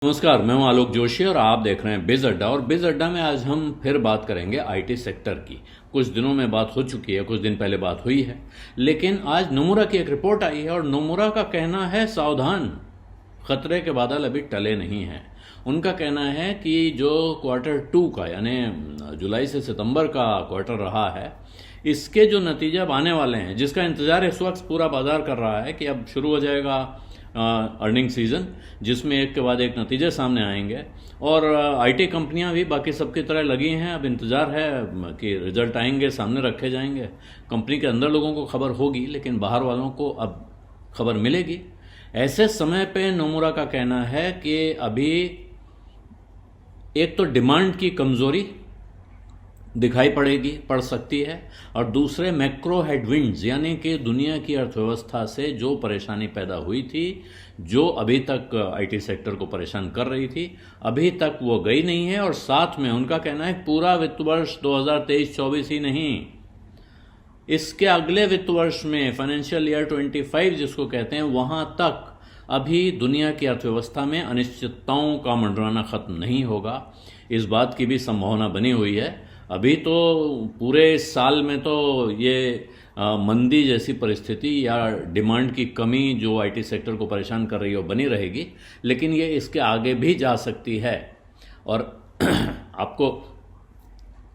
नमस्कार, मैं हूं आलोक जोशी और आप देख रहे हैं बिज अड्डा। और बिज अड्डा में आज हम फिर बात करेंगे आईटी सेक्टर की। कुछ दिनों में बात हो चुकी है, कुछ दिन पहले बात हुई है, लेकिन आज नोमुरा की एक रिपोर्ट आई है और नोमुरा का कहना है सावधान, खतरे के बादल अभी टले नहीं हैं। उनका कहना है कि जो Q2 का यानी जुलाई से सितंबर का क्वार्टर रहा है, इसके जो नतीजे अब आने वाले हैं, जिसका इंतजार इस वक्त पूरा बाजार कर रहा है कि अब शुरू हो जाएगा अर्निंग सीजन, जिसमें एक के बाद एक नतीजे सामने आएंगे। और आईटी कंपनियां भी बाकी सबकी तरह लगी हैं। अब इंतज़ार है कि रिजल्ट आएंगे, सामने रखे जाएंगे। कंपनी के अंदर लोगों को खबर होगी, लेकिन बाहर वालों को अब खबर मिलेगी। ऐसे समय पे नोमुरा का कहना है कि अभी एक तो डिमांड की कमज़ोरी दिखाई पड़ सकती है, और दूसरे मैक्रो हेडविंड्स यानी कि दुनिया की अर्थव्यवस्था से जो परेशानी पैदा हुई थी, जो अभी तक आईटी सेक्टर को परेशान कर रही थी, अभी तक वो गई नहीं है। और साथ में उनका कहना है पूरा वित्त वर्ष 2023-24 ही नहीं, इसके अगले वित्त वर्ष में फाइनेंशियल ईयर 25 जिसको कहते हैं, वहां तक अभी दुनिया की अर्थव्यवस्था में अनिश्चितताओं का मंडराना खत्म नहीं होगा। इस बात की भी संभावना बनी हुई है। अभी तो पूरे साल में तो ये मंदी जैसी परिस्थिति या डिमांड की कमी जो आईटी सेक्टर को परेशान कर रही है वो बनी रहेगी, लेकिन ये इसके आगे भी जा सकती है। और आपको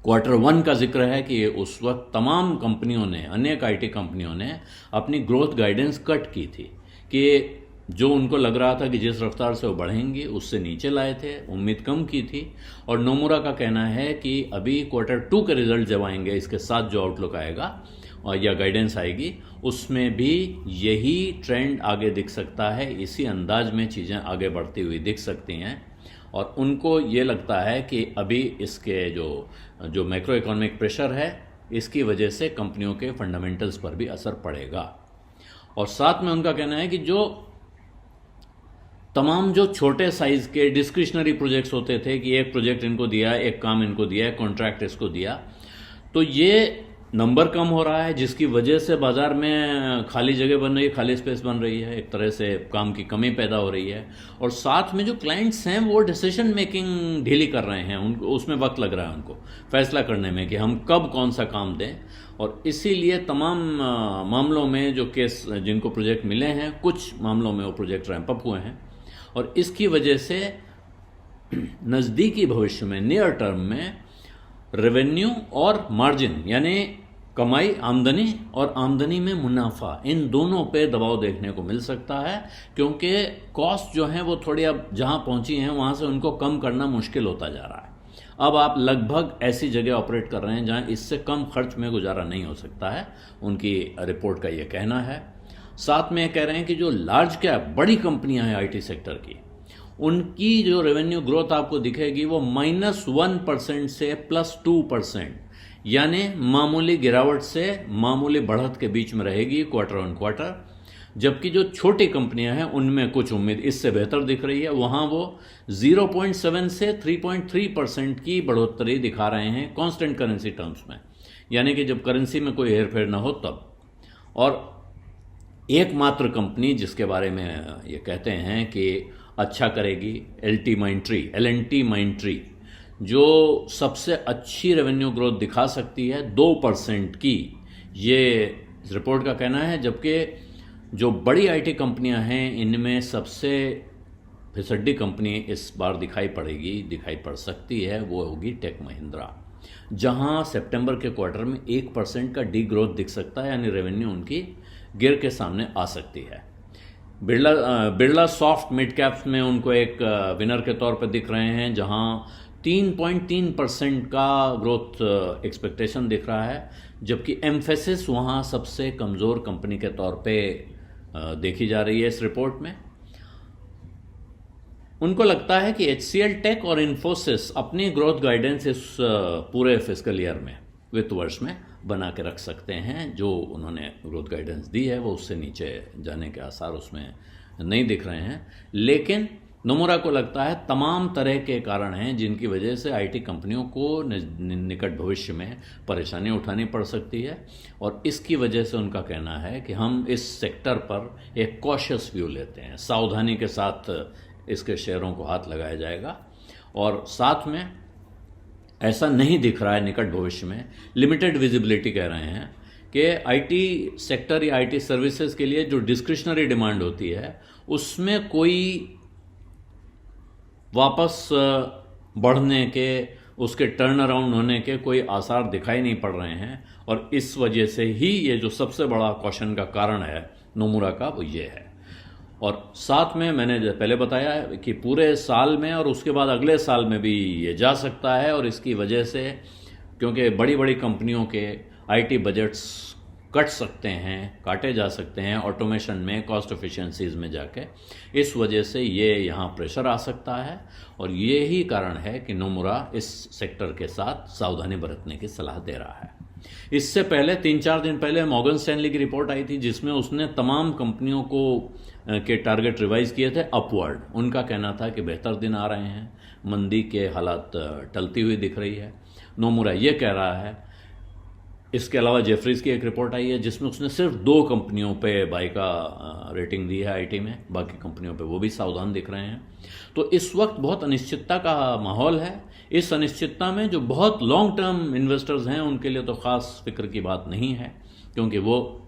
Q1 का जिक्र है कि उस वक्त तमाम कंपनियों ने, अनेक आईटी कंपनियों ने अपनी ग्रोथ गाइडेंस कट की थी कि जो उनको लग रहा था कि जिस रफ्तार से वो बढ़ेंगी उससे नीचे लाए थे, उम्मीद कम की थी। और नोमुरा का कहना है कि अभी Q2 के रिजल्ट जब आएंगे, इसके साथ जो आउटलुक आएगा और या गाइडेंस आएगी, उसमें भी यही ट्रेंड आगे दिख सकता है। इसी अंदाज में चीज़ें आगे बढ़ती हुई दिख सकती हैं। और उनको ये लगता है कि अभी इसके जो मैक्रो इकोनॉमिक प्रेशर है, इसकी वजह से कंपनियों के फंडामेंटल्स पर भी असर पड़ेगा। और साथ में उनका कहना है कि तमाम जो छोटे साइज के डिस्क्रिशनरी प्रोजेक्ट्स होते थे कि एक प्रोजेक्ट इनको दिया, एक काम इनको दिया, कॉन्ट्रैक्ट इसको दिया, तो ये नंबर कम हो रहा है, जिसकी वजह से बाजार में खाली जगह बन रही है, खाली स्पेस बन रही है, एक तरह से काम की कमी पैदा हो रही है। और साथ में जो क्लाइंट्स हैं वो डिसीजन मेकिंग ढीली कर रहे हैं, उनको उसमें वक्त लग रहा है उनको फैसला करने में कि हम कब कौन सा काम दें। और इसीलिए तमाम मामलों में जो केस जिनको प्रोजेक्ट मिले हैं, कुछ मामलों में वो प्रोजेक्ट रैंप अप हुए हैं। और इसकी वजह से नज़दीकी भविष्य में, नियर टर्म में, रेवेन्यू और मार्जिन यानी कमाई, आमदनी और आमदनी में मुनाफा, इन दोनों पे दबाव देखने को मिल सकता है। क्योंकि कॉस्ट जो है वो थोड़ी अब जहां पहुंची हैं वहां से उनको कम करना मुश्किल होता जा रहा है। अब आप लगभग ऐसी जगह ऑपरेट कर रहे हैं जहां इससे कम खर्च में गुजारा नहीं हो सकता है, उनकी रिपोर्ट का ये कहना है। साथ में कह रहे हैं कि जो लार्ज कैप बड़ी कंपनियां हैं आईटी सेक्टर की, उनकी जो रेवेन्यू ग्रोथ आपको दिखेगी वो -1% से +2%, यानी मामूली गिरावट से मामूली बढ़त के बीच में रहेगी क्वार्टर ऑन क्वार्टर। जबकि जो छोटी कंपनियां हैं उनमें कुछ उम्मीद इससे बेहतर दिख रही है, वहां वो 0.7 से 3.3% की बढ़ोतरी दिखा रहे हैं कांस्टेंट करेंसी टर्म्स में, यानी कि जब करेंसी में कोई हेरफेर ना हो तब। और एकमात्र कंपनी जिसके बारे में ये कहते हैं कि अच्छा करेगी, L&T माइंट्री, जो सबसे अच्छी रेवेन्यू ग्रोथ दिखा सकती है 2% की, ये इस रिपोर्ट का कहना है। जबकि जो बड़ी आईटी कंपनियां हैं, इनमें सबसे फिसड्डी कंपनी इस बार दिखाई पड़ सकती है, वो होगी टेक महिंद्रा, जहां सितंबर के क्वार्टर में 1% का डी ग्रोथ दिख सकता है, यानी रेवेन्यू उनकी गिर के सामने आ सकती है। बिरला सॉफ्ट मिड कैप्स में उनको एक विनर के तौर पर दिख रहे हैं, जहां 3.3% का ग्रोथ एक्सपेक्टेशन दिख रहा है। जबकि एम्फेसिस वहां सबसे कमज़ोर कंपनी के तौर पे देखी जा रही है इस रिपोर्ट में। उनको लगता है कि HCL टेक और इन्फोसिस अपनी ग्रोथ गाइडेंस इस पूरे फिस्कल ईयर में, वित्त वर्ष में, बना के रख सकते हैं। जो उन्होंने ग्रोथ गाइडेंस दी है वो उससे नीचे जाने के आसार उसमें नहीं दिख रहे हैं। लेकिन नोमुरा को लगता है तमाम तरह के कारण हैं जिनकी वजह से आईटी कंपनियों को निकट भविष्य में परेशानी उठानी पड़ सकती है। और इसकी वजह से उनका कहना है कि हम इस सेक्टर पर एक कॉशियस व्यू लेते हैं, सावधानी के साथ इसके शेयरों को हाथ लगाया जाएगा। और साथ में ऐसा नहीं दिख रहा है निकट भविष्य में, लिमिटेड विजिबिलिटी कह रहे हैं कि आईटी सेक्टर या आईटी सर्विसेज के लिए जो डिस्क्रिशनरी डिमांड होती है उसमें कोई वापस बढ़ने के, उसके टर्न अराउंड होने के कोई आसार दिखाई नहीं पड़ रहे हैं। और इस वजह से ही ये जो सबसे बड़ा क्वेश्चन का कारण है नोमुरा का, वो ये है। और साथ में मैंने पहले बताया है कि पूरे साल में और उसके बाद अगले साल में भी ये जा सकता है। और इसकी वजह से, क्योंकि बड़ी बड़ी कंपनियों के आईटी बजट्स कट सकते हैं, काटे जा सकते हैं ऑटोमेशन में, कॉस्ट एफिशिएंसीज में जाके, इस वजह से ये यहाँ प्रेशर आ सकता है। और ये ही कारण है कि नोमुरा इस सेक्टर के साथ सावधानी बरतने की सलाह दे रहा है। इससे पहले 3-4 दिन पहले मॉर्गन स्टैनली की रिपोर्ट आई थी जिसमें उसने तमाम कंपनियों को के टारगेट रिवाइज किए थे अपवर्ड। उनका कहना था कि बेहतर दिन आ रहे हैं, मंदी के हालात टलती हुई दिख रही है। नोमुरा ये कह रहा है। इसके अलावा जेफरीज की एक रिपोर्ट आई है जिसमें उसने सिर्फ 2 कंपनियों पे बाई का रेटिंग दी है आईटी में, बाकी कंपनियों पे वो भी सावधान दिख रहे हैं। तो इस वक्त बहुत अनिश्चितता का माहौल है। इस अनिश्चितता में जो बहुत लॉन्ग टर्म इन्वेस्टर्स हैं उनके लिए तो ख़ास फिक्र की बात नहीं है, क्योंकि वो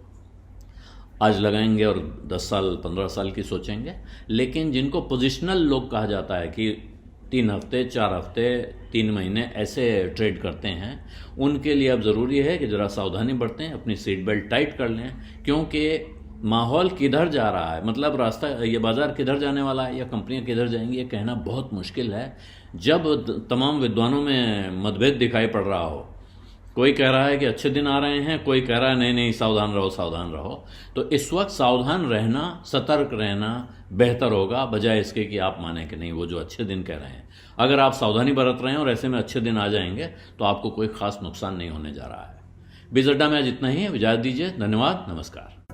आज लगाएंगे और 10 साल 15 साल की सोचेंगे। लेकिन जिनको पोजिशनल लोग कहा जाता है कि 3 हफ्ते 4 हफ्ते 3 महीने ऐसे ट्रेड करते हैं, उनके लिए अब ज़रूरी है कि ज़रा सावधानी बरतें, अपनी सीट बेल्ट टाइट कर लें, क्योंकि माहौल किधर जा रहा है, मतलब रास्ता, ये बाज़ार किधर जाने वाला है या कंपनियां किधर जाएंगी, ये कहना बहुत मुश्किल है। जब तमाम विद्वानों में मतभेद दिखाई पड़ रहा हो, कोई कह रहा है कि अच्छे दिन आ रहे हैं, कोई कह रहा है नहीं नहीं सावधान रहो सावधान रहो, तो इस वक्त सावधान रहना, सतर्क रहना बेहतर होगा, बजाय इसके कि आप माने कि नहीं वो जो अच्छे दिन कह रहे हैं। अगर आप सावधानी बरत रहे हैं और ऐसे में अच्छे दिन आ जाएंगे तो आपको कोई खास नुकसान नहीं होने जा रहा है। बिज़ अड्डा में आज इतना ही है, इजाज़त दीजिए, धन्यवाद, नमस्कार।